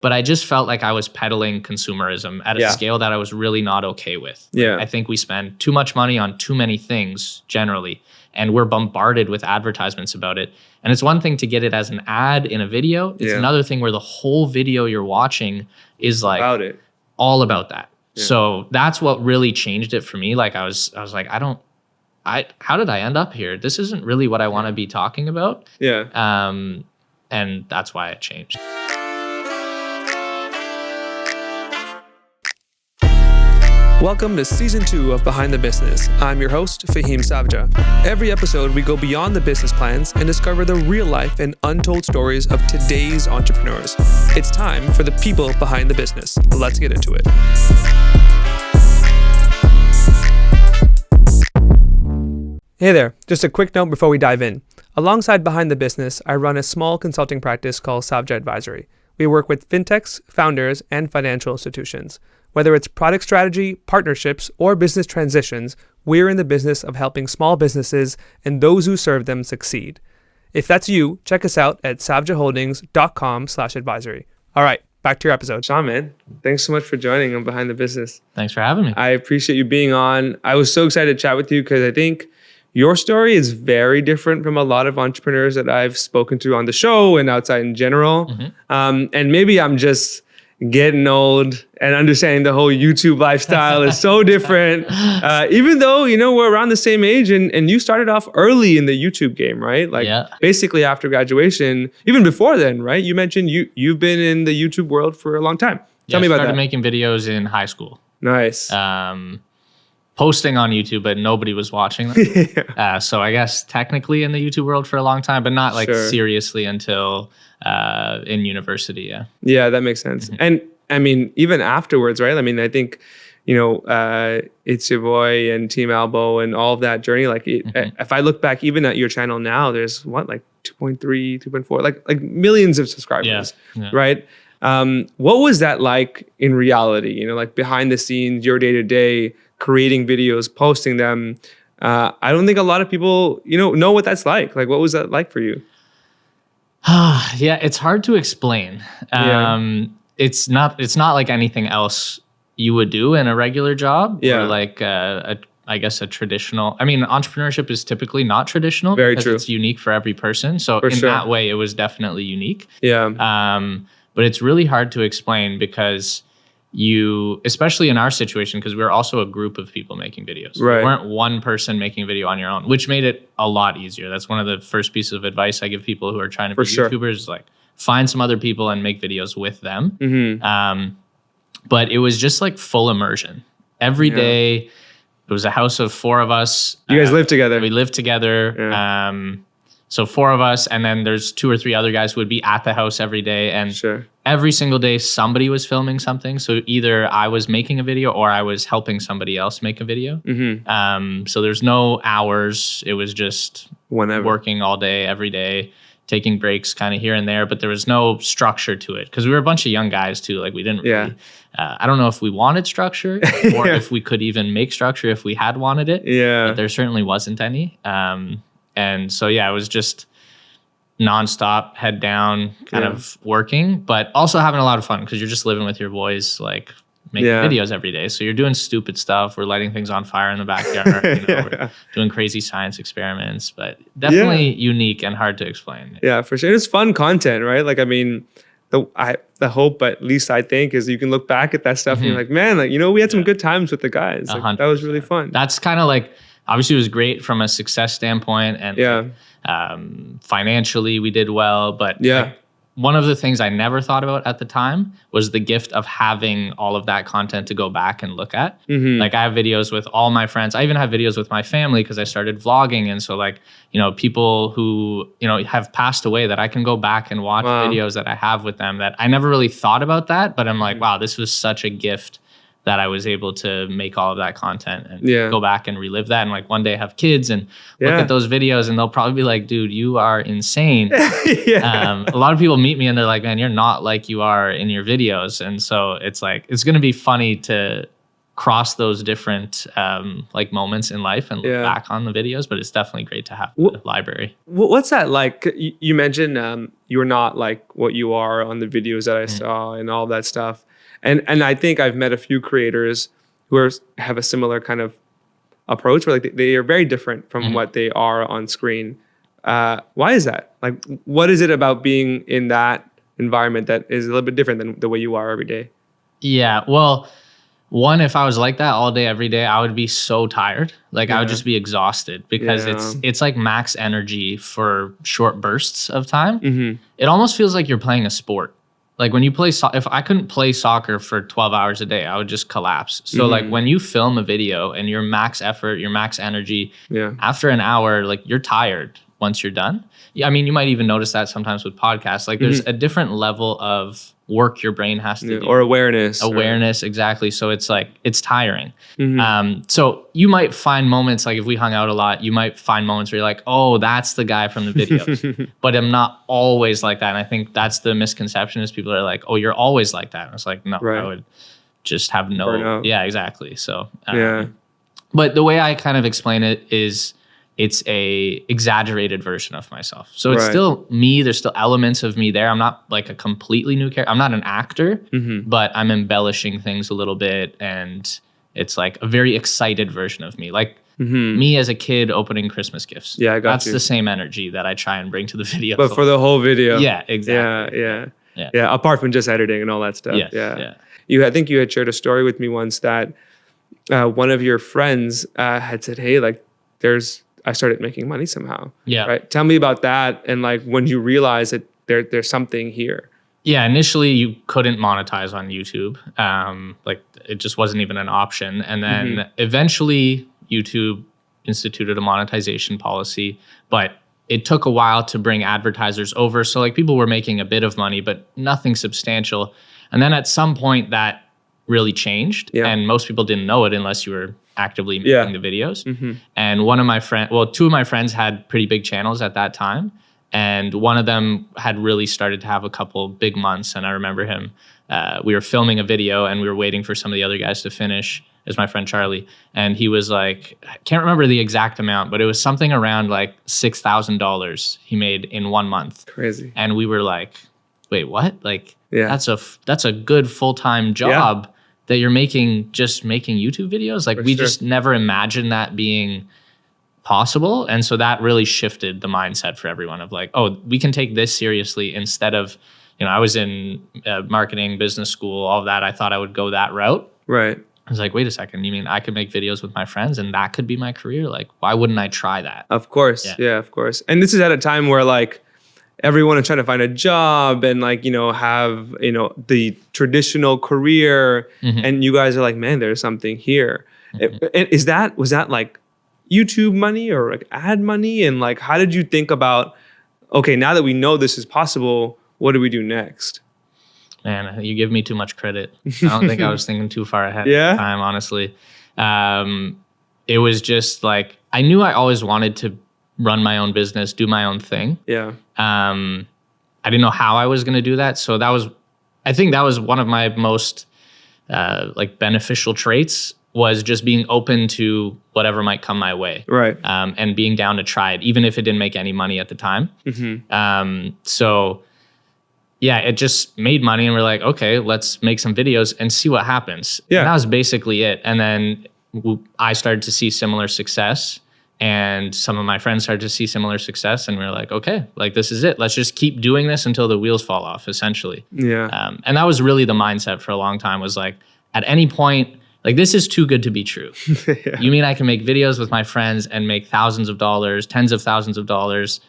but I just felt like I was peddling consumerism at a scale that I was really not okay with. I think we spend too much money on too many things generally, and we're bombarded with advertisements about it. And it's one thing to get it as an ad in a video. It's another thing where the whole video you're watching is like all about that. So that's what really changed it for me. Like I was like, how did I end up here? This isn't really what I want to be talking about. And that's why it changed. Welcome to Season 2 of Behind the Business. I'm your host, Faheem Savja. Every episode, we go beyond the business plans and discover the real life and untold stories of today's entrepreneurs. It's time for the people behind the business. Let's get into it. Hey there, just a quick note before we dive in. Alongside Behind the Business, I run a small consulting practice called Savja Advisory. We work with fintechs, founders, and financial institutions. Whether it's product strategy, partnerships, or business transitions, we're in the business of helping small businesses and those who serve them succeed. If that's you, check us out at savjaholdings.com/advisory. All right, back to your episode. Sean, man, thanks so much for joining on Behind the Business. Thanks for having me. I appreciate you being on. I was so excited to chat with you because I think your story is very different from a lot of entrepreneurs that I've spoken to on the show and outside in general. And maybe I'm just getting old and understanding the whole YouTube lifestyle is so different. Even though, we're around the same age and you started off early in the YouTube game, right? Like basically after graduation, even before then, right? You mentioned you've been in the YouTube world for a long time. Tell me about that. I started making videos in high school. Nice. Posting on YouTube, but nobody was watching them. So I guess technically in the YouTube world for a long time, but not seriously until in university. Yeah, that makes sense. And I mean, even afterwards, right? I mean, I think, It's Your Boy and Team Albo and all of that journey. Like if I look back even at your channel now, there's like 2.3, 2.4, like millions of subscribers, right? What was that like in reality? Like behind the scenes, your day to day, creating videos, posting them. I don't think a lot of people, know what that's like. Like, what was that like for you? Yeah, it's hard to explain. It's not like anything else you would do in a regular job. Or like I guess a traditional. I mean, entrepreneurship is typically not traditional. Very true. It's unique for every person. So that way, it was definitely unique. But it's really hard to explain because especially in our situation, because we were also a group of people making videos. Right. We weren't one person making a video on your own, which made it a lot easier. That's one of the first pieces of advice I give people who are trying to be YouTubers, like find some other people and make videos with them. But it was just like full immersion. Every day, it was a house of 4 of us. You guys lived together. We lived together. So 4 of us, and then there's 2 or 3 other guys who would be at the house every day. And every single day, somebody was filming something. So either I was making a video or I was helping somebody else make a video. So there's no hours. It was just working all day, every day, taking breaks kind of here and there. But there was no structure to it because we were a bunch of young guys too. Like we didn't really, I don't know if we wanted structure or if we could even make structure if we had wanted it. But there certainly wasn't any. And so, it was just nonstop, head down, kind of working, but also having a lot of fun because you're just living with your boys, like making videos every day. So you're doing stupid stuff. We're lighting things on fire in the backyard. We're doing crazy science experiments, but definitely unique and hard to explain. Yeah, for sure. It's fun content, right? Like, I mean, the hope, at least I think, is you can look back at that stuff and you're like, man, like, we had some good times with the guys. Like, that was really fun. That's kind of like, obviously, it was great from a success standpoint, and financially we did well. But like, one of the things I never thought about at the time was the gift of having all of that content to go back and look at. Like I have videos with all my friends. I even have videos with my family because I started vlogging, and so like people who have passed away that I can go back and watch videos that I have with them. That I never really thought about that, but I'm like, wow, this was such a gift that I was able to make all of that content and go back and relive that. And like one day have kids and look at those videos and they'll probably be like, dude, you are insane. A lot of people meet me and they're like, man, you're not like you are in your videos. And so it's like, it's going to be funny to cross those different like moments in life and look back on the videos, but it's definitely great to have a library. What's that like? You mentioned you're not like what you are on the videos that I saw and all that stuff. And I think I've met a few creators who have a similar kind of approach where like they are very different from what they are on screen. Why is that? Like, what is it about being in that environment that is a little bit different than the way you are every day? Yeah, well, one, if I was like that all day, every day, I would be so tired. Like I would just be exhausted because it's like max energy for short bursts of time. It almost feels like you're playing a sport. Like when you play, if I couldn't play soccer for 12 hours a day, I would just collapse. So like when you film a video and your max effort, your max energy, after an hour, like you're tired once you're done. Yeah, I mean, you might even notice that sometimes with podcasts. Like there's a different level of work your brain has to do. Or awareness. Awareness, exactly. So it's like, it's tiring. So you might find moments, like if we hung out a lot, you might find moments where you're like, oh, that's the guy from the videos. But I'm not always like that. And I think that's the misconception is people are like, oh, you're always like that. And it's like, no, I would just have no. Yeah, exactly. So, but the way I kind of explain it is, it's a exaggerated version of myself. So it's still me. There's still elements of me there. I'm not like a completely new character. I'm not an actor, but I'm embellishing things a little bit. And it's like a very excited version of me. Like me as a kid opening Christmas gifts. Yeah, I got That's the same energy that I try and bring to the video. But for the whole video. Yeah, exactly. Yeah. Apart from just editing and all that stuff. I think you had shared a story with me once that one of your friends had said, hey, like I started making money somehow. Yeah. Right. Tell me about that. And like when you realize that there's something here. Yeah. Initially you couldn't monetize on YouTube. Like it just wasn't even an option. And then eventually YouTube instituted a monetization policy, but it took a while to bring advertisers over. So like people were making a bit of money, but nothing substantial. And then at some point that really changed and most people didn't know it unless you were actively making the videos. And two of my friends had pretty big channels at that time. And one of them had really started to have a couple big months. And I remember him, we were filming a video and we were waiting for some of the other guys to finish. It was my friend Charlie. And he was like, I can't remember the exact amount, but it was something around like $6,000 he made in 1 month. Crazy. And we were like, wait, what? Like, that's a good full-time job. That you're making YouTube videos. Like we just never imagined that being possible. And so that really shifted the mindset for everyone of like, oh, we can take this seriously instead of, I was in marketing, business school, all of that. I thought I would go that route. Right. I was like, wait a second, you mean I could make videos with my friends and that could be my career? Like, why wouldn't I try that? Of course. Yeah, of course. And this is at a time where like, everyone is trying to find a job and like, have, the traditional career. And you guys are like, man, there's something here. Was that like YouTube money or like ad money? And like, how did you think about, okay, now that we know this is possible, what do we do next? Man, you give me too much credit. I don't think I was thinking too far ahead at the time, honestly. It was just like, I knew I always wanted to run my own business, do my own thing. Yeah. I didn't know how I was going to do that. So I think that was one of my most like beneficial traits was just being open to whatever might come my way. Right. And being down to try it, even if it didn't make any money at the time. So yeah, it just made money and we're like, okay, let's make some videos and see what happens. Yeah. And that was basically it. And then I started to see similar success. And some of my friends started to see similar success and we were like, okay, like this is it. Let's just keep doing this until the wheels fall off, essentially. Yeah. And that was really the mindset for a long time was like, at any point, like this is too good to be true. You mean I can make videos with my friends and make thousands of dollars, tens of thousands of dollars,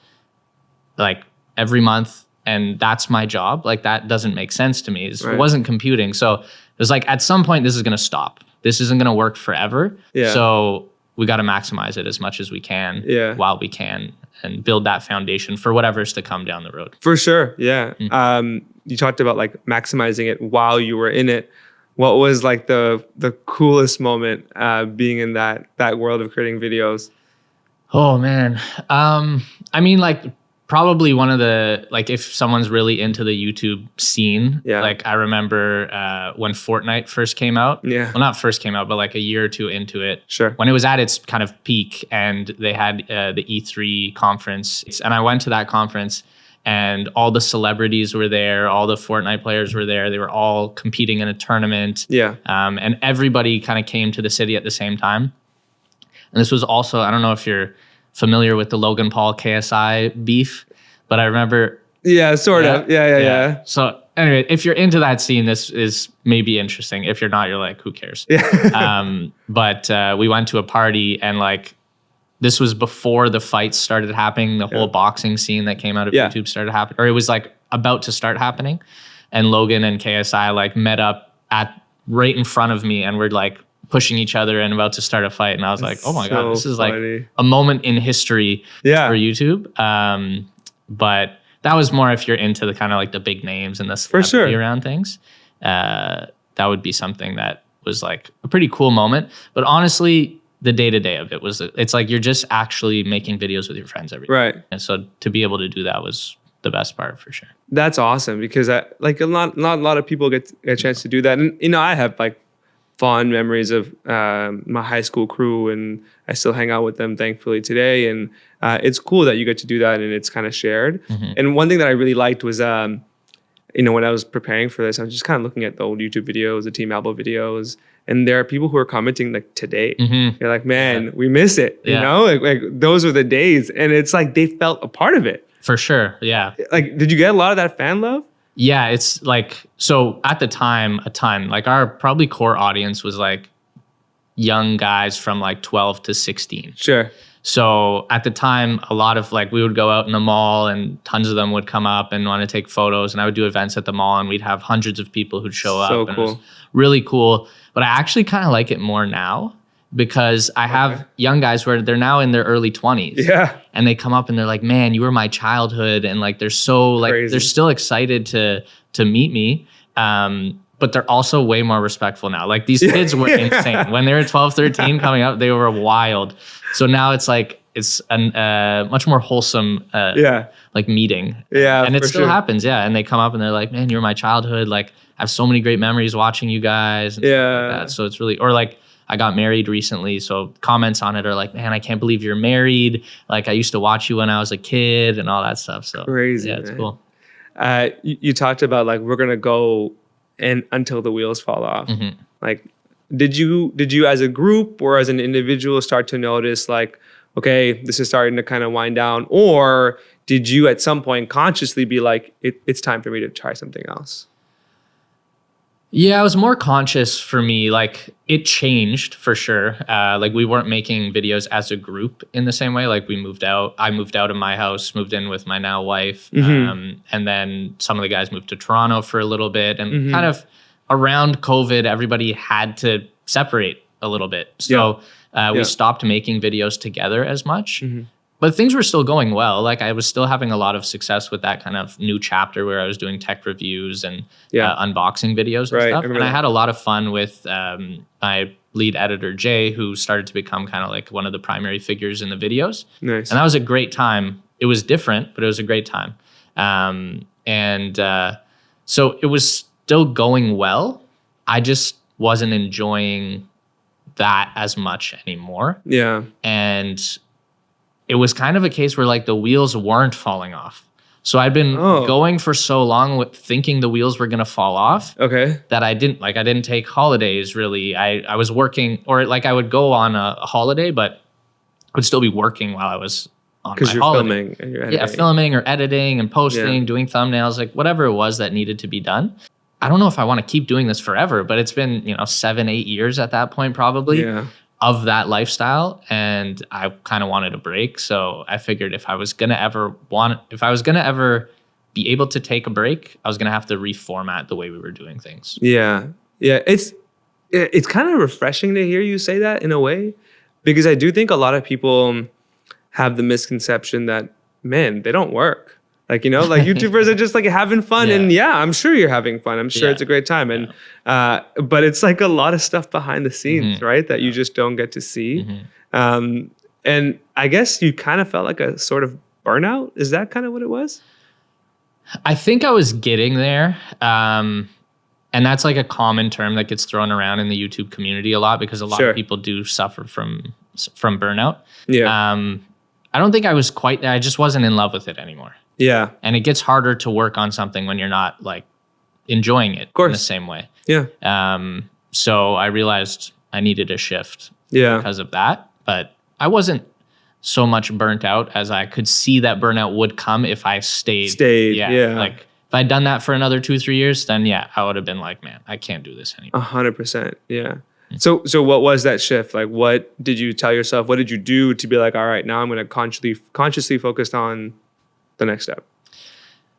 like every month. And that's my job. Like that doesn't make sense to me. It wasn't computing. So it was like, at some point, this is going to stop. This isn't going to work forever. Yeah. So we got to maximize it as much as we can while we can and build that foundation for whatever's to come down the road. For sure. Yeah. You talked about like maximizing it while you were in it. What was like the coolest moment being in that world of creating videos? Oh man. I mean, like probably one of the, like, if someone's really into the YouTube scene, like I remember when Fortnite first came out. Well, not first came out, but like a year or two into it. When it was at its kind of peak, and they had the E3 conference, and I went to that conference, and all the celebrities were there, all the Fortnite players were there. They were all competing in a tournament. And everybody kind of came to the city at the same time. And this was also, I don't know if you're familiar with the Logan Paul KSI beef, but I remember. Sort of. Yeah. So anyway, if you're into that scene, this is maybe interesting. If you're not, you're like, who cares? But we went to a party, and like, this was before the fights started happening. The whole boxing scene that came out of YouTube started happening, or it was like about to start happening. And Logan and KSI like met up right in front of me, and we're like pushing each other and about to start a fight. And I was like, oh my God, this is like a moment in history for YouTube. But that was more if you're into the kind of like the big names and the celebrity around things. That would be something that was like a pretty cool moment. But honestly, the day-to-day of it was, it's like you're just actually making videos with your friends every day. And so to be able to do that was the best part for sure. That's awesome, because like not a lot of people get a chance to do that. And, you know, I have like fond memories of my high school crew, and I still hang out with them thankfully today. And it's cool that you get to do that, and it's kind of shared. And one thing that I really liked was, you know, when I was preparing for this, I was just kind of looking at the old YouTube videos, the Team Albo videos, and there are people who are commenting like today. They're like, man, we miss it. You know, like those were the days. And it's like they felt a part of it. For sure. Yeah. Like, did you get a lot of that fan love? Yeah, it's like, so at the time, like our probably core audience was like young guys from like 12 to 16. So at the time, a lot of like, we would go out in the mall, and tons of them would come up and want to take photos, and I would do events at the mall, and we'd have hundreds of people who'd show up. And it was really cool. But I actually kind of like it more now, because I have young guys where they're now in their early 20s. And they come up and they're like, man, you were my childhood. And like, they're so like, they're still excited to meet me. But they're also way more respectful now. Like, these kids were insane. When they were 12, 13 coming up, they were wild. So now it's like, it's a much more wholesome like meeting. And it still happens. And they come up and they're like, man, you're my childhood. Like, I have so many great memories watching you guys. And stuff like that. So it's really, or like, I got married recently, so comments on it are like, man, I can't believe you're married. Like, I used to watch you when I was a kid and all that stuff. So crazy. Yeah, it's cool. You talked about like, we're gonna go and until the wheels fall off. Like, did you as a group or as an individual start to notice like, okay, this is starting to kind of wind down? Or did you at some point consciously be like, it's time for me to try something else? Yeah, it was more conscious for me. Like, it changed for sure. Like, we weren't making videos as a group in the same way. Like, we moved out. I moved out of my house, moved in with my now wife. And then some of the guys moved to Toronto for a little bit. And kind of around COVID, everybody had to separate a little bit. So we stopped making videos together as much. But things were still going well. Like, I was still having a lot of success with that kind of new chapter where I was doing tech reviews and unboxing videos and stuff. And I had a lot of fun with my lead editor, Jay, who started to become kind of like one of the primary figures in the videos. And that was a great time. It was different, but it was a great time. So it was still going well. I just wasn't enjoying that as much anymore. And it was kind of a case where like the wheels weren't falling off. So I'd been going for so long with thinking the wheels were going to fall off that I didn't take holidays really. I was working, or like I would go on a holiday, but I would still be working while I was on my holiday. Filming and you're editing. Yeah, filming or editing and posting, doing thumbnails, like whatever it was that needed to be done. I don't know if I want to keep doing this forever, but it's been, 7-8 years at that point probably. Of that lifestyle, and I kind of wanted a break. So I figured if I was gonna ever be able to take a break, I was gonna have to reformat the way we were doing things. It's kind of refreshing to hear you say that in a way, because I do think a lot of people have the misconception that, man, they don't work. Like, like YouTubers are just like having fun. And I'm sure you're having fun. I'm sure it's a great time. And, but it's like a lot of stuff behind the scenes, right? That you just don't get to see. And I guess you kind of felt like a sort of burnout? Is that kind of what it was? I think I was getting there. And that's like a common term that gets thrown around in the YouTube community a lot because a lot of people do suffer from burnout. Yeah. I don't think I was quite there. I just wasn't in love with it anymore. Yeah. And it gets harder to work on something when you're not like enjoying it in the same way. Yeah. So I realized I needed a shift because of that. But I wasn't so much burnt out as I could see that burnout would come if I stayed. Yeah. Like if I'd done that for another 2-3 years, then I would have been like, man, I can't do this anymore. 100%. Yeah. So what was that shift? Like, what did you tell yourself? What did you do to be like, all right, now I'm going to consciously focus on the next step?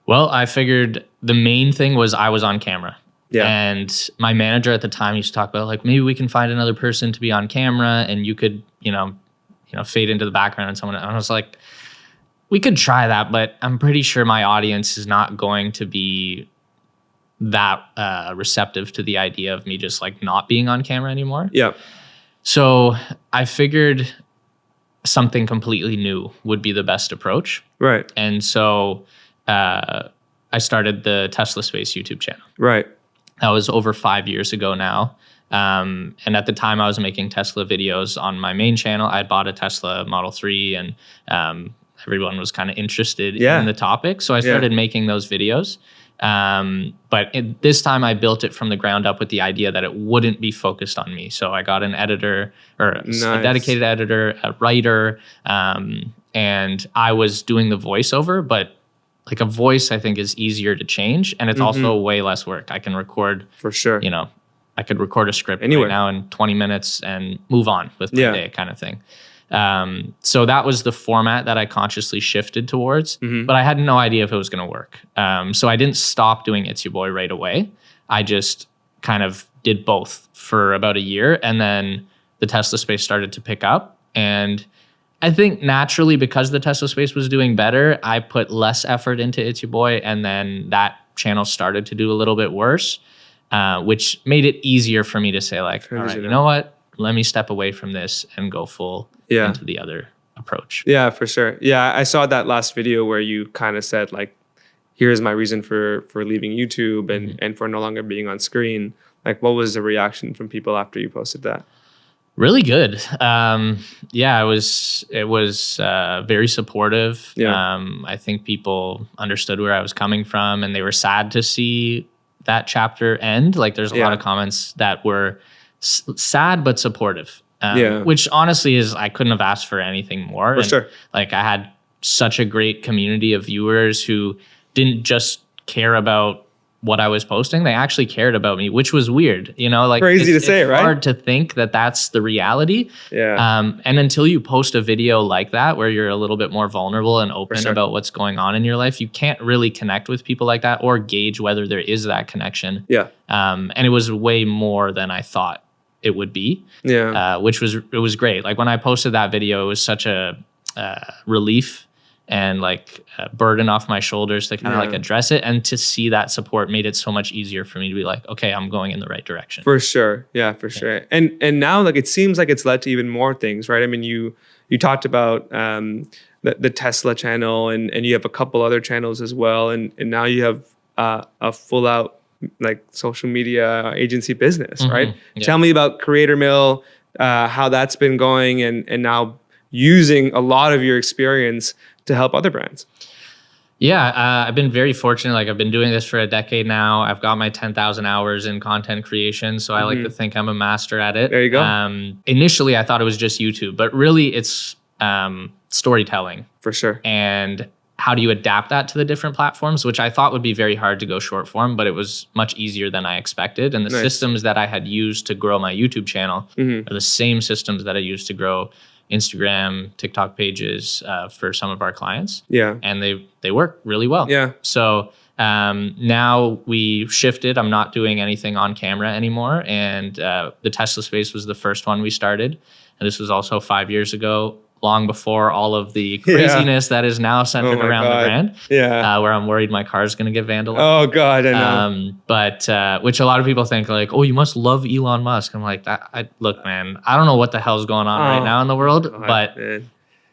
Well, I figured the main thing was I was on camera. Yeah. And my manager at the time used to talk about like, maybe we can find another person to be on camera and you could, fade into the background and someone. And I was like, we could try that, but I'm pretty sure my audience is not going to be that receptive to the idea of me just like not being on camera anymore. Yeah. So I figured something completely new would be the best approach. Right. And so I started the Tesla Space YouTube channel. Right. That was over 5 years ago now. And at the time I was making Tesla videos on my main channel. I had bought a Tesla Model 3 and everyone was kind of interested in the topic. So I started making those videos. But this time I built it from the ground up with the idea that it wouldn't be focused on me. So I got an editor or a dedicated editor, a writer, and I was doing the voiceover, but like a voice I think is easier to change. And it's also way less work. I can record for sure. I could record a script right now in 20 minutes and move on with my day kind of thing. So that was the format that I consciously shifted towards, but I had no idea if it was going to work. So I didn't stop doing It's Your Boy right away. I just kind of did both for about a year. And then the Tesla Space started to pick up. And I think naturally, because the Tesla Space was doing better, I put less effort into It's Your Boy. And then that channel started to do a little bit worse, which made it easier for me to say like, all right, you know what? Let me step away from this and go full into the other approach. Yeah, for sure. Yeah, I saw that last video where you kind of said like, here's my reason for leaving YouTube and for no longer being on screen. Like, what was the reaction from people after you posted that? Really good. It was very supportive. Yeah. I think people understood where I was coming from and they were sad to see that chapter end. Like there's a lot of comments that were sad but supportive, which honestly is, I couldn't have asked for anything more. For sure. Like I had such a great community of viewers who didn't just care about what I was posting. They actually cared about me, which was weird, like crazy to say, right? It's hard to think that that's the reality. Yeah. And until you post a video like that, where you're a little bit more vulnerable and open about what's going on in your life, you can't really connect with people like that or gauge whether there is that connection. Yeah. And it was way more than I thought it would be. Yeah. It was great. Like when I posted that video, it was such a relief and like a burden off my shoulders to kind of like address it. And to see that support made it so much easier for me to be like, okay, I'm going in the right direction. For sure. Yeah, for sure. And now like it seems like it's led to even more things, right? I mean, you talked about the Tesla channel and you have a couple other channels as well. And now you have a full out like social media agency business, right? Yeah. Tell me about Creator Mill, how that's been going and now using a lot of your experience to help other brands. Yeah, I've been very fortunate. Like I've been doing this for a decade now. I've got my 10,000 hours in content creation. So I like to think I'm a master at it. There you go. Initially, I thought it was just YouTube, but really it's storytelling. For sure. And how do you adapt that to the different platforms, which I thought would be very hard to go short form, but it was much easier than I expected. And the systems that I had used to grow my YouTube channel are the same systems that I used to grow Instagram, TikTok pages for some of our clients. Yeah. And they work really well. Yeah. So now we shifted. I'm not doing anything on camera anymore. And the Tesla Space was the first one we started. And this was also 5 years ago, long before all of the craziness that is now centered around the brand. Yeah. Where I'm worried my car is going to get vandalized. Oh God, I know. But which a lot of people think like, oh, you must love Elon Musk. I'm like, look, man, I don't know what the hell's going on right now in the world, but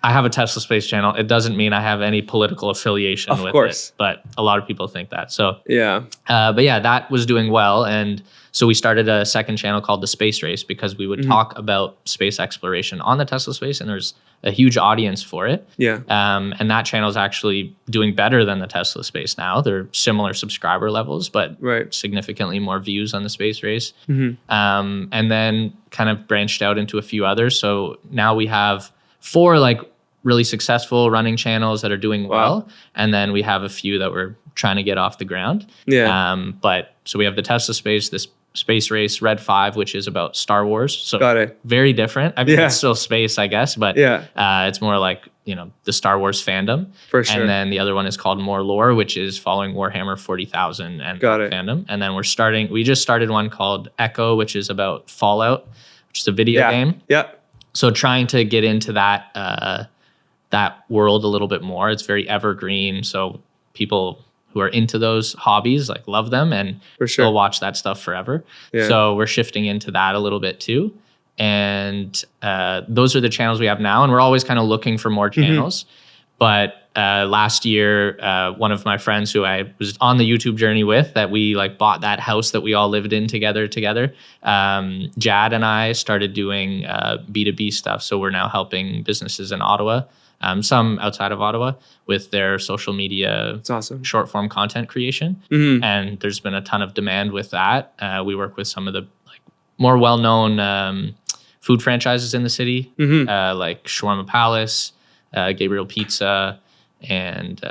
I have a Tesla Space channel. It doesn't mean I have any political affiliation with it, but a lot of people think that. So but yeah, that was doing well. And so we started a second channel called The Space Race because we would talk about space exploration on the Tesla Space, and there's a huge audience for it. And that channel is actually doing better than the Tesla Space now. They're similar subscriber levels, but significantly more views on the Space Race. And then kind of branched out into a few others. So now we have 4 like really successful running channels that are doing well. And then we have a few that we're trying to get off the ground. But so we have the Tesla Space, this Space Race, Red 5, which is about Star Wars. So very different. I mean, it's still space, I guess, but it's more like, you know, the Star Wars fandom. For sure. And then the other one is called More Lore, which is following Warhammer 40,000 and fandom. And then we just started one called Echo, which is about Fallout, which is a video game. So trying to get into that world a little bit more. It's very evergreen. So people who are into those hobbies like love them and they'll watch that stuff forever. So we're shifting into that a little bit too. And those are the channels we have now. And we're always kind of looking for more channels. But last year, one of my friends who I was on the YouTube journey with, that we like bought that house that we all lived in together, Jad and I started doing B2B stuff. So we're now helping businesses in Ottawa, some outside of Ottawa, with their social media short form content creation. And there's been a ton of demand with that. We work with some of the like more well-known food franchises in the city, like Shawarma Palace, Gabriel Pizza, and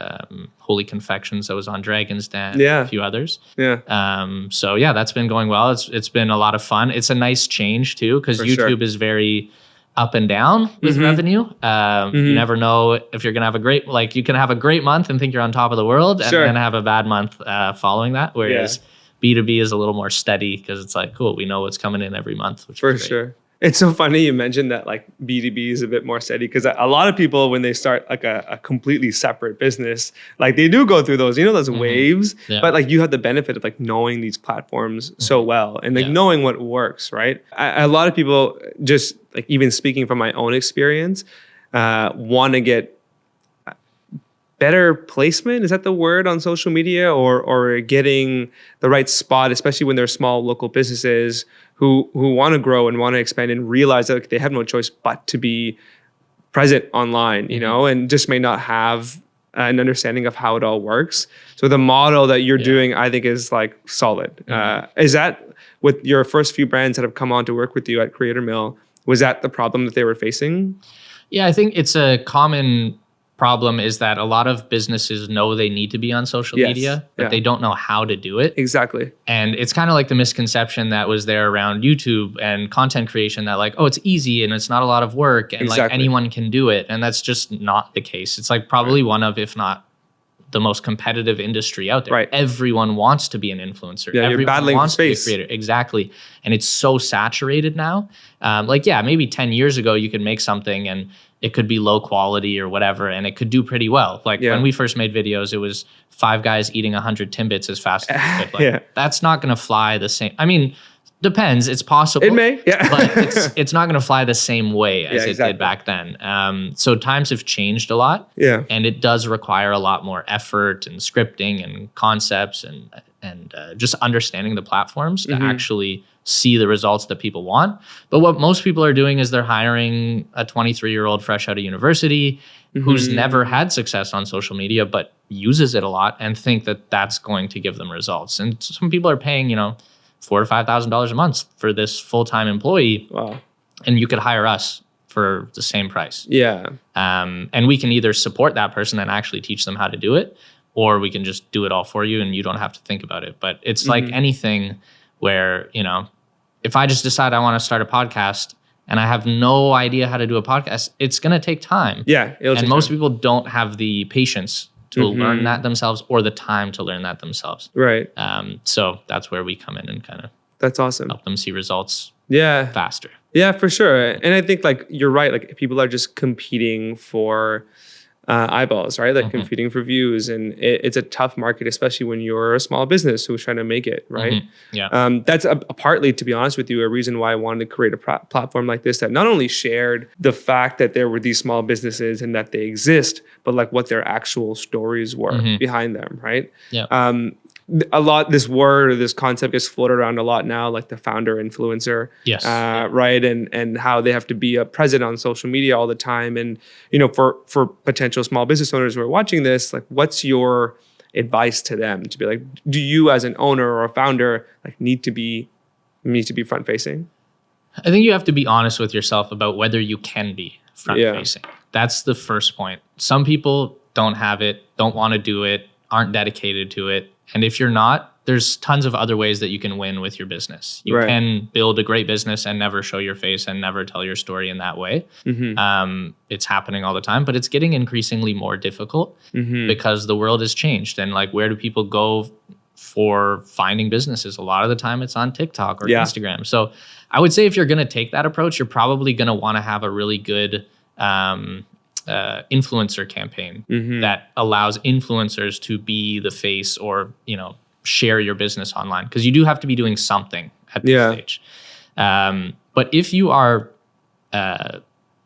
Holy Confections that was on Dragon's Den, a few others. So yeah, that's been going well. It's been a lot of fun. It's a nice change too, because YouTube is very up and down with revenue. You never know if you're gonna have you can have a great month and think you're on top of the world, and then have a bad month following that. Whereas B2B is a little more steady because it's like, cool, we know what's coming in every month. Which is great. It's so funny you mentioned that like B2B is a bit more steady, because a lot of people, when they start like a completely separate business, like they do go through those, those waves, but like you have the benefit of like knowing these platforms so well and like knowing what works, right? A lot of people, just like even speaking from my own experience, want to get better placement, is that the word, on social media, or getting the right spot, especially when they're small local businesses who want to grow and want to expand and realize that like, they have no choice but to be present online, and just may not have an understanding of how it all works. So the model that you're doing, I think, is like solid. Is that with your first few brands that have come on to work with you at Creator Mill, was that the problem that they were facing? Yeah, I think it's a common problem, is that a lot of businesses know they need to be on social media, but they don't know how to do it. Exactly. And it's kind of like the misconception that was there around YouTube and content creation, that like, oh, it's easy and it's not a lot of work and like anyone can do it. And that's just not the case. It's like probably one of, if not the most competitive industry out there. Everyone wants to be an influencer. Everyone you're battling wants for space. To be a creator. Exactly. And it's so saturated now. Maybe 10 years ago, you could make something and it could be low quality or whatever, and it could do pretty well. Like when we first made videos, it was 5 guys eating 100 Timbits as fast as they could. That's not going to fly the same. I mean, depends. It's possible. It may, but it's not going to fly the same way as it did back then. So times have changed a lot. And it does require a lot more effort and scripting and concepts and just understanding the platforms to actually see the results that people want. But what most people are doing is they're hiring a 23-year-old fresh out of university who's never had success on social media, but uses it a lot and think that that's going to give them results. And some people are paying, $4,000 to $5,000 a month for this full-time employee. Wow. And you could hire us for the same price. And we can either support that person and actually teach them how to do it, or we can just do it all for you and you don't have to think about it. But it's like anything where, if I just decide I want to start a podcast and I have no idea how to do a podcast, it's going to take time. And most people don't have the patience to learn that themselves, or the time to learn that themselves. So that's where we come in and kind of that's awesome. Help them see results faster. Yeah, for sure. And I think like you're right. Like people are just competing for eyeballs, right? Like competing for views, and it's a tough market, especially when you're a small business who's trying to make it, right? Yeah. That's a partly, to be honest with you, a reason why I wanted to create a platform like this that not only shared the fact that there were these small businesses and that they exist, but like what their actual stories were behind them, right? Yeah. A lot, this word or this concept gets floated around a lot now, like the founder influencer, Yes. right? And how they have to be present on social media all the time. And, you know, for potential small business owners who are watching this, like, what's your advice to them to be like, do you as an owner or a founder like need to be front facing? I think you have to be honest with yourself about whether you can be front facing. That's the first point. Some people don't have it, don't want to do it, aren't dedicated to it. And if you're not, there's tons of other ways that you can win with your business. You can build a great business and never show your face and never tell your story in that way. It's happening all the time, but it's getting increasingly more difficult because the world has changed. And like, where do people go for finding businesses? A lot of the time it's on TikTok or Instagram. So I would say if you're going to take that approach, you're probably going to want to have a really good influencer campaign that allows influencers to be the face or, you know, share your business online, because you do have to be doing something at this stage. But if you are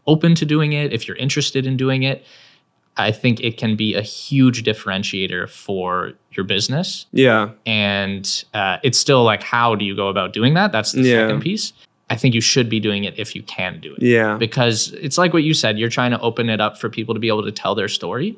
open to doing it, if you're interested in doing it, I think it can be a huge differentiator for your business. Yeah. And it's still like, how do you go about doing that? That's the second piece. I think you should be doing it if you can do it. Yeah. Because it's like what you said, you're trying to open it up for people to be able to tell their story.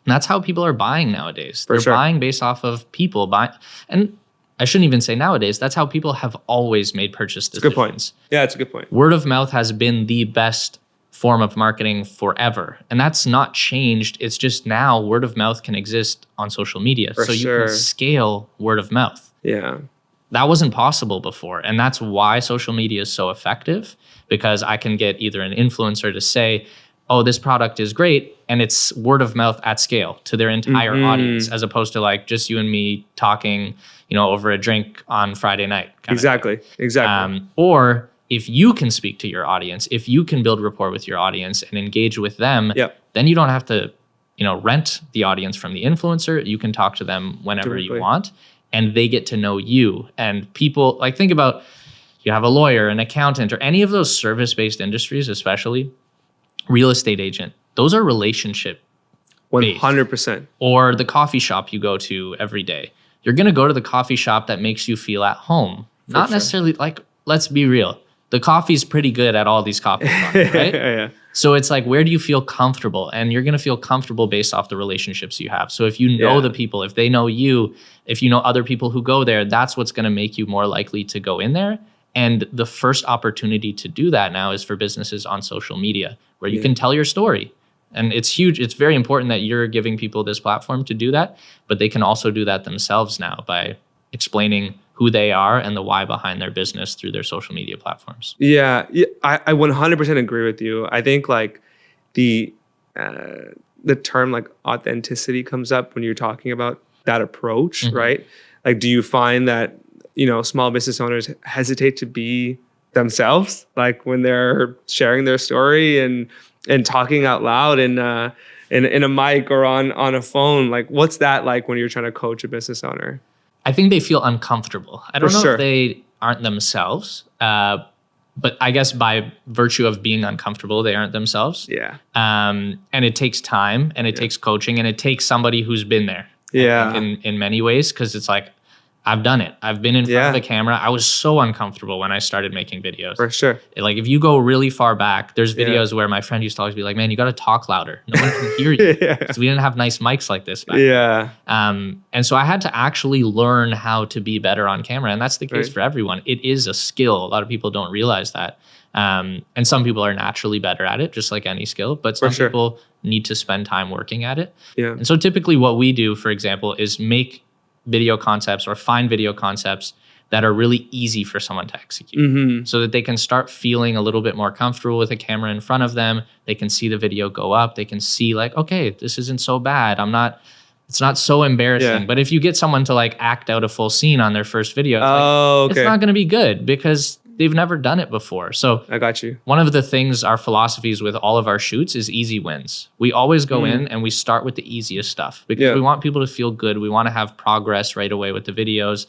And that's how people are buying nowadays. They're buying based off of people buying. And I shouldn't even say nowadays. That's how people have always made purchase decisions. Good point. Yeah, it's a good point. Word of mouth has been the best form of marketing forever. And that's not changed. It's just now word of mouth can exist on social media. So you can scale word of mouth. Yeah. That wasn't possible before. And that's why social media is so effective, because I can get either an influencer to say, oh, this product is great, and it's word of mouth at scale to their entire audience, as opposed to like just you and me talking, you know, over a drink on Friday night. Exactly. Or if you can speak to your audience, if you can build rapport with your audience and engage with them, then you don't have to, you know, rent the audience from the influencer. You can talk to them whenever you want, and they get to know you. And people, like, think about, you have a lawyer, an accountant, or any of those service-based industries, especially real estate agent. Those are relationship 100%. Or the coffee shop you go to every day. You're going to go to the coffee shop that makes you feel at home. Not necessarily, like, let's be real. The coffee's pretty good at all these coffee shops, right? So it's like, where do you feel comfortable? And you're going to feel comfortable based off the relationships you have. So if you know the people, if they know you, if you know other people who go there, that's what's going to make you more likely to go in there. And the first opportunity to do that now is for businesses on social media, where you can tell your story. And it's huge. It's very important that you're giving people this platform to do that, but they can also do that themselves now by explaining who they are and the why behind their business through their social media platforms. Yeah, I 100% agree with you. I think like the term like authenticity comes up when you're talking about that approach, right? Like, do you find that, you know, small business owners hesitate to be themselves, like when they're sharing their story and talking out loud in a mic or on a phone? Like, what's that like when you're trying to coach a business owner? I think they feel uncomfortable. I don't know if they aren't themselves, but I guess by virtue of being uncomfortable, they aren't themselves. Yeah. And it takes time, and it takes coaching, and it takes somebody who's been there. Yeah. In many ways, because it's like, I've done it. I've been in front of a camera. I was so uncomfortable when I started making videos. For sure. Like, if you go really far back, there's videos where my friend used to always be like, man, you got to talk louder. No one can hear you. Because we didn't have nice mics like this back then. And so I had to actually learn how to be better on camera. And that's the case for everyone. It is a skill. A lot of people don't realize that. And some people are naturally better at it, just like any skill. But some people need to spend time working at it. Yeah. And so typically what we do, for example, is make video concepts or find video concepts that are really easy for someone to execute, so that they can start feeling a little bit more comfortable with a camera in front of them. They can see the video go up. They can see like, okay, this isn't so bad. It's not so embarrassing. But if you get someone to like act out a full scene on their first video, it's not going to be good, because they've never done it before. So I got you. One of the things, our philosophies with all of our shoots is easy wins. We always go in and we start with the easiest stuff because we want people to feel good. We want to have progress right away with the videos.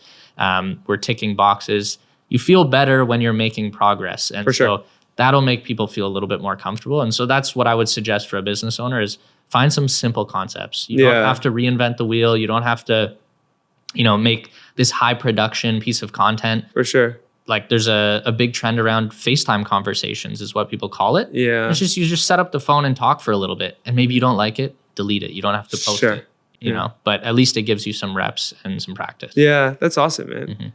We're ticking boxes. You feel better when you're making progress. And so that'll make people feel a little bit more comfortable. And so that's what I would suggest for a business owner is find some simple concepts. You don't have to reinvent the wheel. You don't have to, make this high production piece of content. For sure. Like there's a big trend around FaceTime conversations is what people call it. Yeah. It's just, you just set up the phone and talk for a little bit and maybe you don't like it, delete it. You don't have to post it, but at least it gives you some reps and some practice. Yeah. That's awesome, man.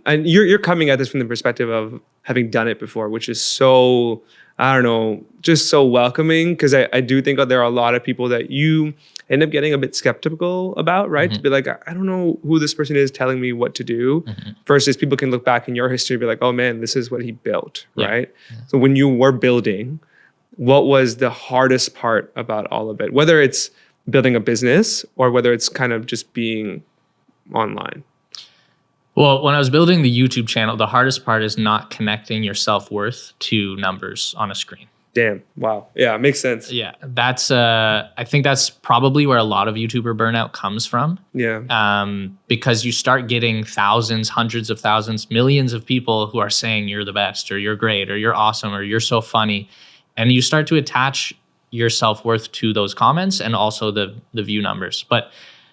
And you're coming at this from the perspective of having done it before, which is so, I don't know, just so welcoming. Cause I do think there are a lot of people that you end up getting a bit skeptical about, right? To be like, I don't know who this person is telling me what to do, versus people can look back in your history and be like, oh man, this is what he built, right? So when you were building, what was the hardest part about all of it? Whether it's building a business or whether it's kind of just being online. Well, when I was building the YouTube channel, the hardest part is not connecting your self-worth to numbers on a screen. Damn. Wow. Yeah, makes sense. Yeah, that's I think that's probably where a lot of YouTuber burnout comes from. Yeah. Because you start getting thousands, hundreds of thousands, millions of people who are saying you're the best or you're great or you're awesome or you're so funny. And you start to attach your self-worth to those comments and also the view numbers. But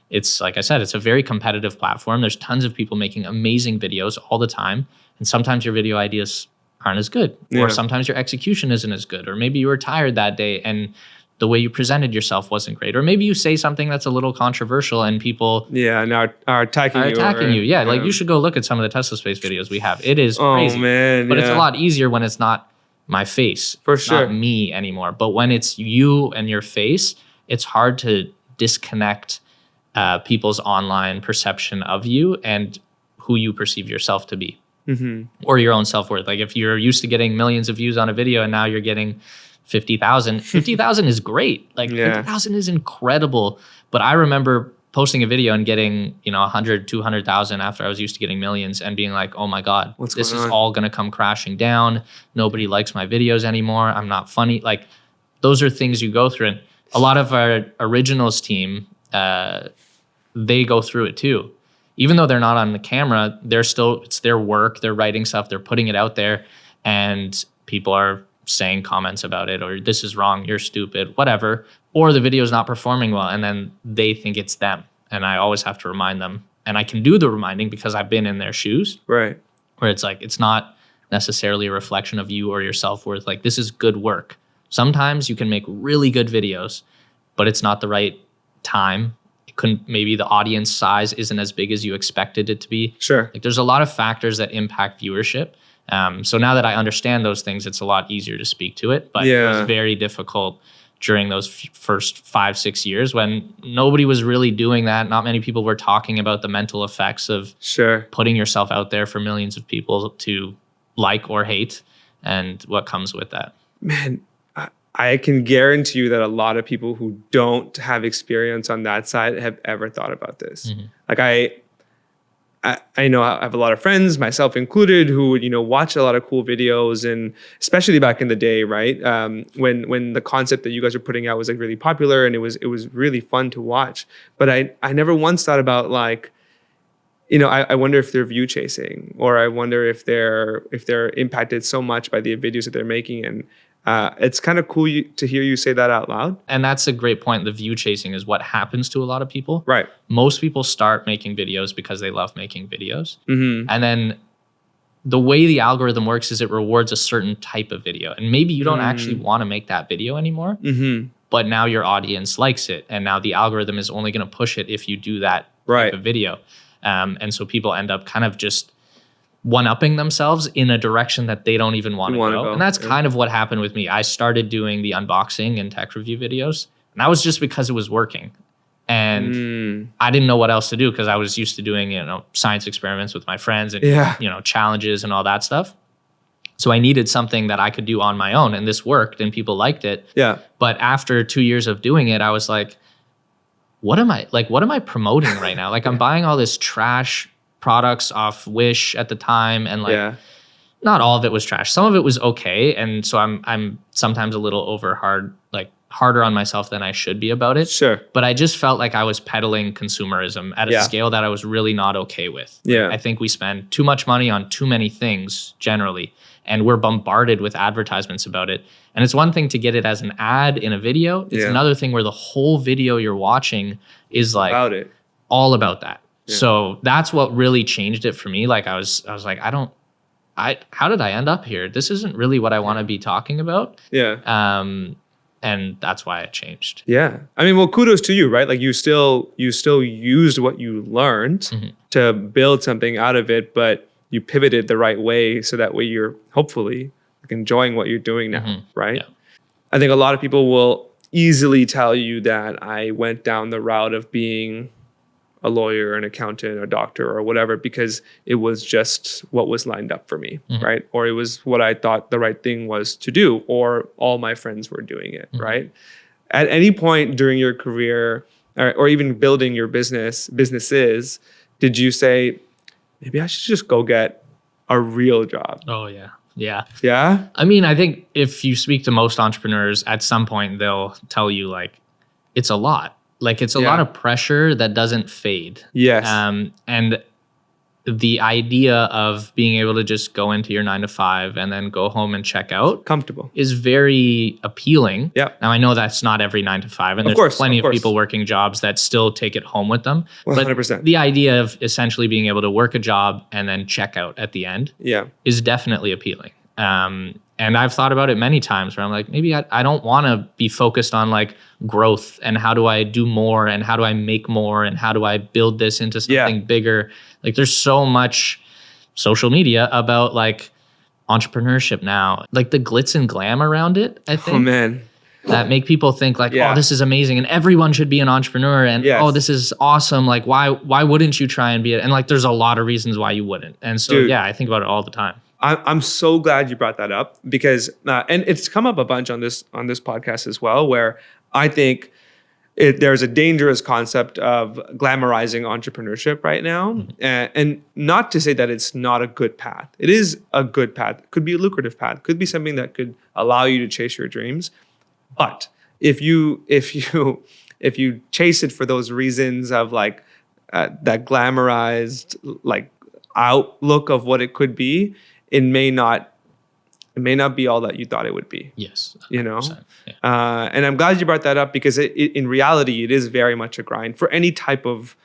it's, like I said, it's a very competitive platform. There's tons of people making amazing videos all the time. And sometimes your video ideas aren't as good, or sometimes your execution isn't as good, or maybe you were tired that day and the way you presented yourself wasn't great, or maybe you say something that's a little controversial and people now are attacking you. Yeah, like you should go look at some of the Tesla Space videos we have. It is crazy. Oh man, but it's a lot easier when it's not my face, for it's not me anymore. But when it's you and your face, it's hard to disconnect people's online perception of you and who you perceive yourself to be. Or your own self-worth. Like if you're used to getting millions of views on a video and now you're getting 50,000 is great. Like 50,000 is incredible. But I remember posting a video and getting, 100, 200,000 after I was used to getting millions and being like, oh my God, this is all going to come crashing down. Nobody likes my videos anymore. I'm not funny. Like those are things you go through. And a lot of our originals team, they go through it too. Even though they're not on the camera, it's their work, they're writing stuff, they're putting it out there, and people are saying comments about it, or this is wrong, you're stupid, whatever, or the video is not performing well, and then they think it's them. And I always have to remind them, and I can do the reminding because I've been in their shoes, right? Where it's like, it's not necessarily a reflection of you or your self-worth. Like, this is good work. Sometimes you can make really good videos, but it's not the right time. Maybe the audience size isn't as big as you expected it to be. Sure. Like there's a lot of factors that impact viewership. So now that I understand those things, it's a lot easier to speak to it. But it was very difficult during those first 5-6 years when nobody was really doing that. Not many people were talking about the mental effects of putting yourself out there for millions of people to like or hate and what comes with that. Man, I can guarantee you that a lot of people who don't have experience on that side have ever thought about this. Like I know I have a lot of friends, myself included, who would, watch a lot of cool videos, and especially back in the day, right? When the concept that you guys were putting out was like really popular and it was really fun to watch. But I never once thought about like, I wonder if they're view chasing, or I wonder if they're impacted so much by the videos that they're making. And it's kind of cool to hear you say that out loud. And that's a great point. The view chasing is what happens to a lot of people. Right. Most people start making videos because they love making videos. And then the way the algorithm works is it rewards a certain type of video. And maybe you don't actually want to make that video anymore, but now your audience likes it. And now the algorithm is only going to push it if you do that type of video. And so people end up kind of just one-upping themselves in a direction that they don't even want to go. And that's kind of what happened with me. I started doing the unboxing and tech review videos, and that was just because it was working. And I didn't know what else to do because I was used to doing, science experiments with my friends and, challenges and all that stuff. So I needed something that I could do on my own, and this worked and people liked it. Yeah. But after 2 years of doing it, I was like, what am I promoting right now? Like I'm buying all this trash products off Wish at the time, and not all of it was trash. Some of it was okay. And so I'm sometimes a little harder on myself than I should be about it. Sure. But I just felt like I was peddling consumerism at a scale that I was really not okay with. Yeah. I think we spend too much money on too many things generally, and we're bombarded with advertisements about it. And it's one thing to get it as an ad in a video. It's another thing where the whole video you're watching is like all about that. Yeah. So that's what really changed it for me. Like I was like, how did I end up here? This isn't really what I want to be talking about. Yeah. And that's why it changed. Yeah. I mean, well, kudos to you, right? Like you still used what you learned to build something out of it, but you pivoted the right way so that way you're hopefully enjoying what you're doing now, right? Yeah. I think a lot of people will easily tell you that I went down the route of being a lawyer, an accountant, a doctor, or whatever, because it was just what was lined up for me, right? Or it was what I thought the right thing was to do, or all my friends were doing it, right? At any point during your career, or even building your businesses, did you say, maybe I should just go get a real job? Oh, yeah. Yeah. Yeah? I mean, I think if you speak to most entrepreneurs, at some point they'll tell you like, it's a lot. Like it's a lot of pressure that doesn't fade. Yes. And the idea of being able to just go into your 9 to 5 and then go home and check out comfortable is very appealing. Yeah. Now I know that's not every 9 to 5, and there's plenty of people working jobs that still take it home with them. 100%. But the idea of essentially being able to work a job and then check out at the end is definitely appealing. And I've thought about it many times where I'm like, maybe I don't want to be focused on like growth and how do I do more and how do I make more and how do I build this into something bigger. Like there's so much social media about like entrepreneurship now, like the glitz and glam around it, I think. Oh man. That make people think like, oh, this is amazing and everyone should be an entrepreneur and oh, this is awesome. Like why wouldn't you try and be it? And like there's a lot of reasons why you wouldn't. And so I think about it all the time. I'm so glad you brought that up because, and it's come up a bunch on this podcast as well, where I think there's a dangerous concept of glamorizing entrepreneurship right now. And not to say that it's not a good path. It is a good path. It could be a lucrative path. It could be something that could allow you to chase your dreams. But if you chase it for those reasons of like that glamorized like outlook of what it could be, it may not be all that you thought it would be. Yes. 100%. You know? Yeah. And I'm glad you brought that up because in reality, it is very much a grind for any type of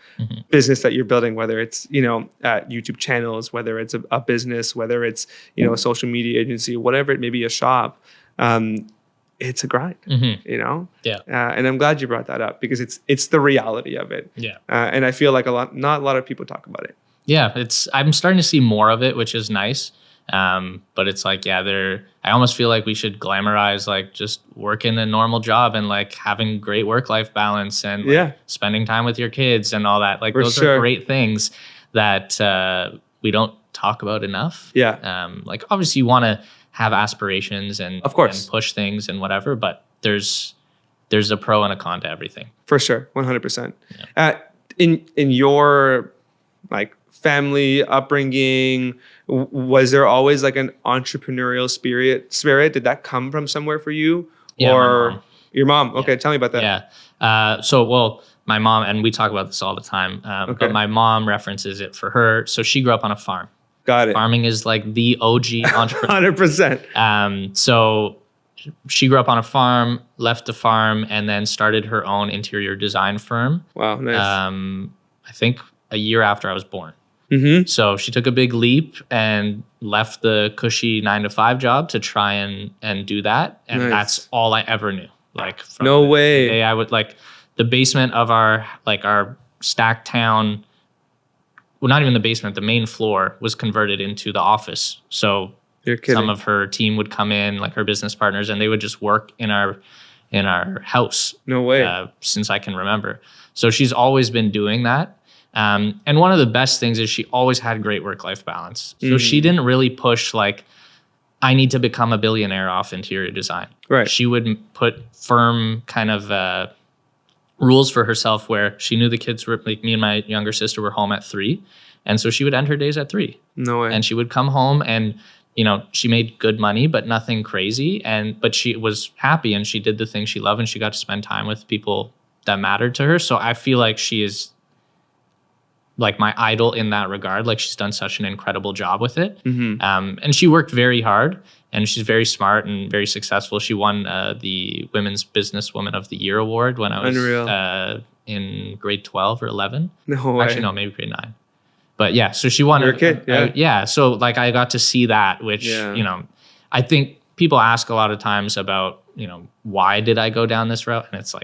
business that you're building, whether it's, YouTube channels, whether it's a business, whether it's, a social media agency, whatever it may be, a shop. It's a grind, Yeah. And I'm glad you brought that up because it's the reality of it. Yeah. And I feel like not a lot of people talk about it. Yeah. I'm starting to see more of it, which is nice. But it's like, I almost feel like we should glamorize like just working a normal job and like having great work-life balance and like, spending time with your kids and all that. Like those are great things that we don't talk about enough. Yeah. Like obviously you want to have aspirations and, of course, and push things and whatever, but there's a pro and a con to everything. For sure. 100%. Yeah. In your like family upbringing, was there always like an entrepreneurial spirit? Did that come from somewhere for you? Yeah, or your mom? Okay, tell me about that. Yeah. My mom, and we talk about this all the time, but my mom references it for her. So she grew up on a farm. Got it. Farming is like the OG entrepreneur. 100%. So she grew up on a farm, left the farm, and then started her own interior design firm. Wow, nice. I think a year after I was born. Mm-hmm. So she took a big leap and left the cushy 9-to-5 job to try and do that. And that's all I ever knew. Like, from no way. The day I would like the basement of our stack town. Well, not even the basement, the main floor was converted into the office. So some of her team would come in, like her business partners, and they would just work in our house. No way. Since I can remember. So she's always been doing that. And one of the best things is she always had great work-life balance. So she didn't really push like, I need to become a billionaire off interior design. Right. She would put firm kind of rules for herself where she knew the kids were, like me and my younger sister were home at 3. And so she would end her days at 3. No way. And she would come home and she made good money, but nothing crazy. But she was happy and she did the thing she loved and she got to spend time with people that mattered to her. So I feel like she is like my idol in that regard. Like she's done such an incredible job with it. And she worked very hard and she's very smart and very successful. She won the Women's Businesswoman of the Year award when I was in grade 12 or 11. No way. Actually, no, maybe grade 9. But yeah, so she won. You're a kid, yeah. So like I got to see that, which, I think people ask a lot of times about, why did I go down this route? And it's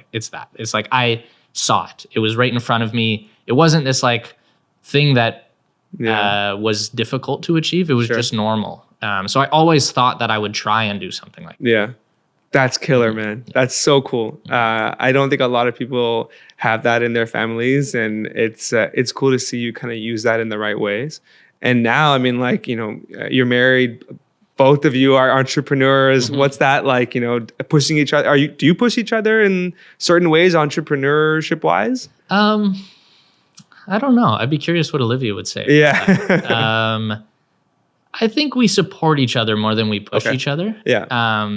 like I saw it. It was right in front of me. It wasn't this like thing that was difficult to achieve. It was just normal. So I always thought that I would try and do something like that. Yeah. That's killer, man. That's so cool. I don't think a lot of people have that in their families, and it's cool to see you kind of use that in the right ways. And now, I mean, like, you're married. Both of you are entrepreneurs. What's that like? Pushing each other. Do you push each other in certain ways, entrepreneurship wise? I don't know. I'd be curious what Olivia would say. Yeah. I think we support each other more than we push each other. Yeah.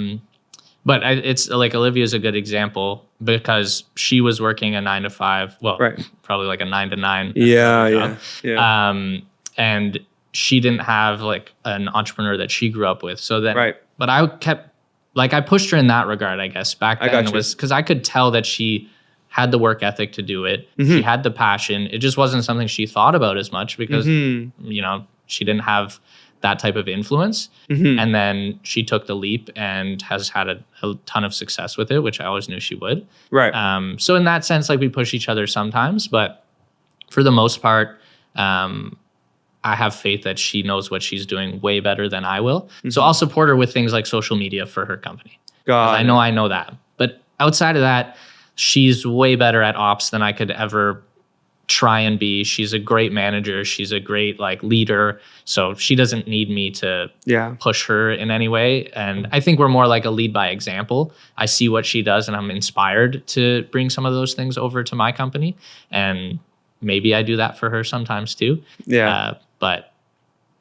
But it's like Olivia's a good example because she was working a 9 to 5. Well, probably like a 9 to 9. Yeah. And she didn't have like an entrepreneur that she grew up with. So then, but I pushed her in that regard, I guess. Back then it was because I could tell that she had the work ethic to do it. She had the passion. It just wasn't something she thought about as much because, she didn't have that type of influence. And then she took the leap and has had a ton of success with it, which I always knew she would. Right. So in that sense, like we push each other sometimes, but for the most part, I have faith that she knows what she's doing way better than I will. So I'll support her with things like social media for her company. I know that. But outside of that, she's way better at ops than I could ever try and be. She's a great manager. She's a great like leader. So she doesn't need me to push her in any way. And I think we're more like a lead by example. I see what she does and I'm inspired to bring some of those things over to my company. And maybe I do that for her sometimes too. Yeah. But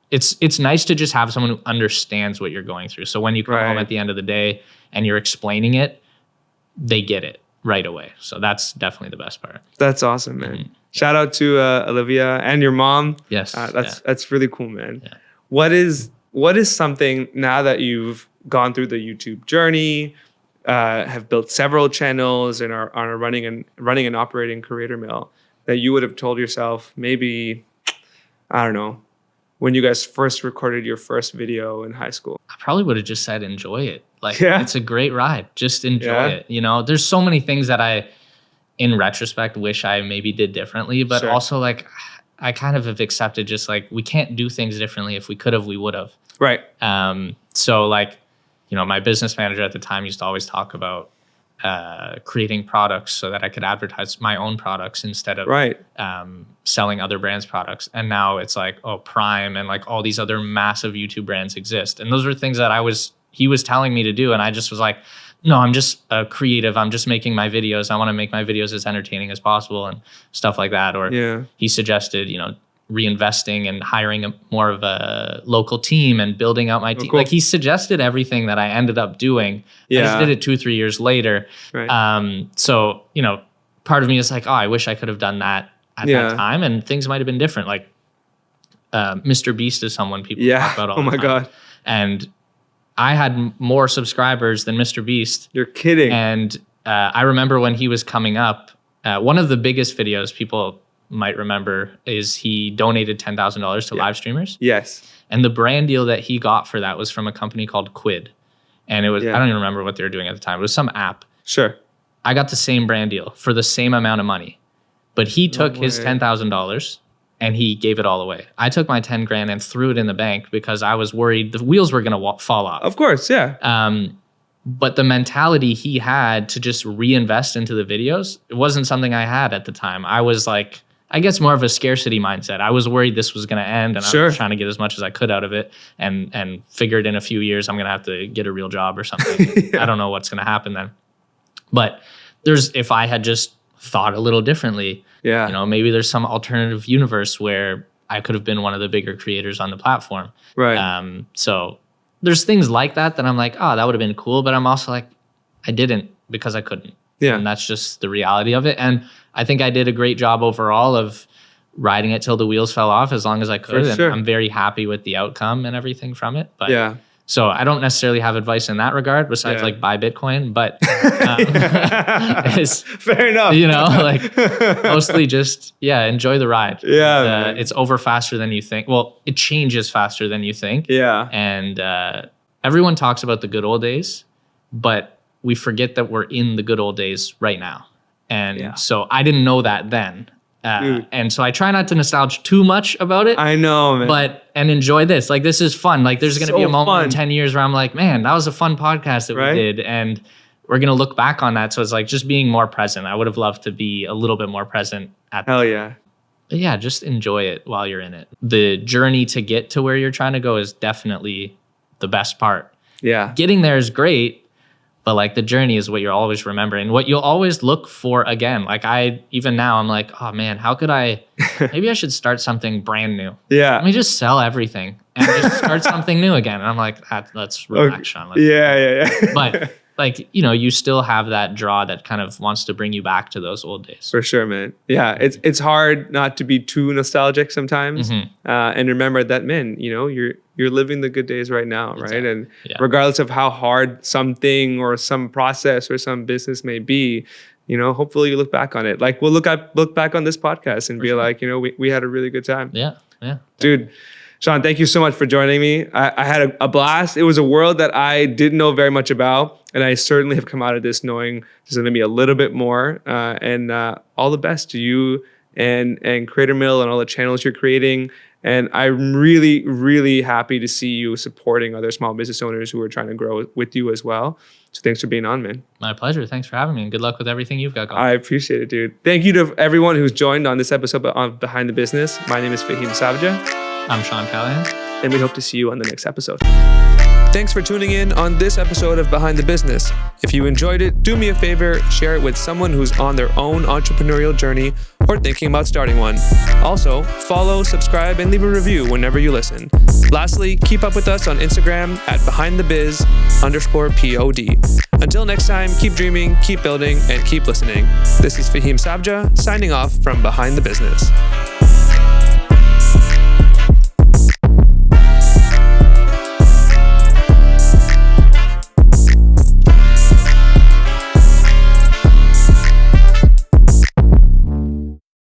it's nice to just have someone who understands what you're going through. So when you come home at the end of the day and you're explaining it, they get it right away. So that's definitely the best part. That's awesome, man. Shout out to Olivia and your mom. Yes. That's really cool, man. Yeah. What is something now that you've gone through the YouTube journey, have built several channels and are running and operating Creator Mill that you would have told yourself maybe, I don't know, when you guys first recorded your first video in high school? I probably would have just said, enjoy it. Like, it's a great ride. Just enjoy it. There's so many things that I, in retrospect, wish I maybe did differently, but also like, I kind of have accepted just like, we can't do things differently. If we could have, we would have. Right. So like, my business manager at the time used to always talk about creating products so that I could advertise my own products instead of selling other brands' products. And now it's like, Prime and like all these other massive YouTube brands exist. And those were things that he was telling me to do. And I just was like, no, I'm just a creative. I'm just making my videos. I want to make my videos as entertaining as possible and stuff like that. Or he suggested, reinvesting and hiring more of a local team and building out my team. Cool. Like he suggested everything that I ended up doing. I just did it 2-3 years later. Right. So, part of me is like, I wish I could have done that at that time and things might've been different. Like Mr. Beast is someone people talk about all the time. God. And I had more subscribers than Mr. Beast. You're kidding. And I remember when he was coming up, one of the biggest videos people might remember is he donated $10,000 to live streamers. Yes. And the brand deal that he got for that was from a company called Quid. And it was, I don't even remember what they were doing at the time. It was some app. Sure. I got the same brand deal for the same amount of money, but he took his $10,000 and he gave it all away. I took my 10 grand and threw it in the bank because I was worried the wheels were going to fall off. Of course. Yeah. But the mentality he had to just reinvest into the videos, it wasn't something I had at the time. I was like, I guess more of a scarcity mindset. I was worried this was going to end and I was trying to get as much as I could out of it and figured in a few years I'm going to have to get a real job or something. I don't know what's going to happen then. But if I had just thought a little differently, maybe there's some alternative universe where I could have been one of the bigger creators on the platform. Right. So there's things like that I'm like, oh, that would have been cool. But I'm also like, I didn't because I couldn't. Yeah. And that's just the reality of it. And I think I did a great job overall of riding it till the wheels fell off as long as I could. And I'm very happy with the outcome and everything from it. But yeah. So I don't necessarily have advice in that regard besides like buy Bitcoin, but fair enough. You know, like mostly just, enjoy the ride. Yeah. It's over faster than you think. Well, it changes faster than you think. Yeah. And everyone talks about the good old days, but we forget that we're in the good old days right now. And so I didn't know that then. And so I try not to nostalgia too much about it. I know, man. And enjoy this. Like, this is fun. Like, there's going to be a moment in 10 years where I'm like, man, that was a fun podcast that we did. And we're going to look back on that. So it's like just being more present. I would have loved to be a little bit more present at Hell yeah. But yeah, just enjoy it while you're in it. The journey to get to where you're trying to go is definitely the best part. Yeah. Getting there is great. But like the journey is what you're always remembering, what you'll always look for again. Like even now I'm like, oh man, how could maybe I should start something brand new. Yeah. Let me just sell everything and just start something new again. And I'm like, let's relax, Sean. Yeah. But like, you know, you still have that draw that kind of wants to bring you back to those old days. For sure, man. Yeah. It's hard not to be too nostalgic sometimes. And remember that, man, you know, you're living the good days right now, right? Exactly. And regardless of how hard something or some process or some business may be, you know, hopefully you look back on it. Like we'll look back on this podcast and be like, you know, we had a really good time. Yeah. Dude, Sean, thank you so much for joining me. I had a blast. It was a world that I didn't know very much about. And I certainly have come out of this knowing just maybe a little bit more. And all the best to you and Creator Mill and all the channels you're creating. And I'm really, really happy to see you supporting other small business owners who are trying to grow with you as well. So thanks for being on, man. My pleasure. Thanks for having me. And good luck with everything you've got going. I appreciate it, dude. Thank you to everyone who's joined on this episode of Behind the Business. My name is Faheem Savja. I'm Sean Callaghan. And we hope to see you on the next episode. Thanks for tuning in on this episode of Behind the Business. If you enjoyed it, do me a favor, share it with someone who's on their own entrepreneurial journey or thinking about starting one. Also, follow, subscribe, and leave a review whenever you listen. Lastly, keep up with us on Instagram at BehindTheBiz_POD. Until next time, keep dreaming, keep building, and keep listening. This is Faheem Savja signing off from Behind the Business.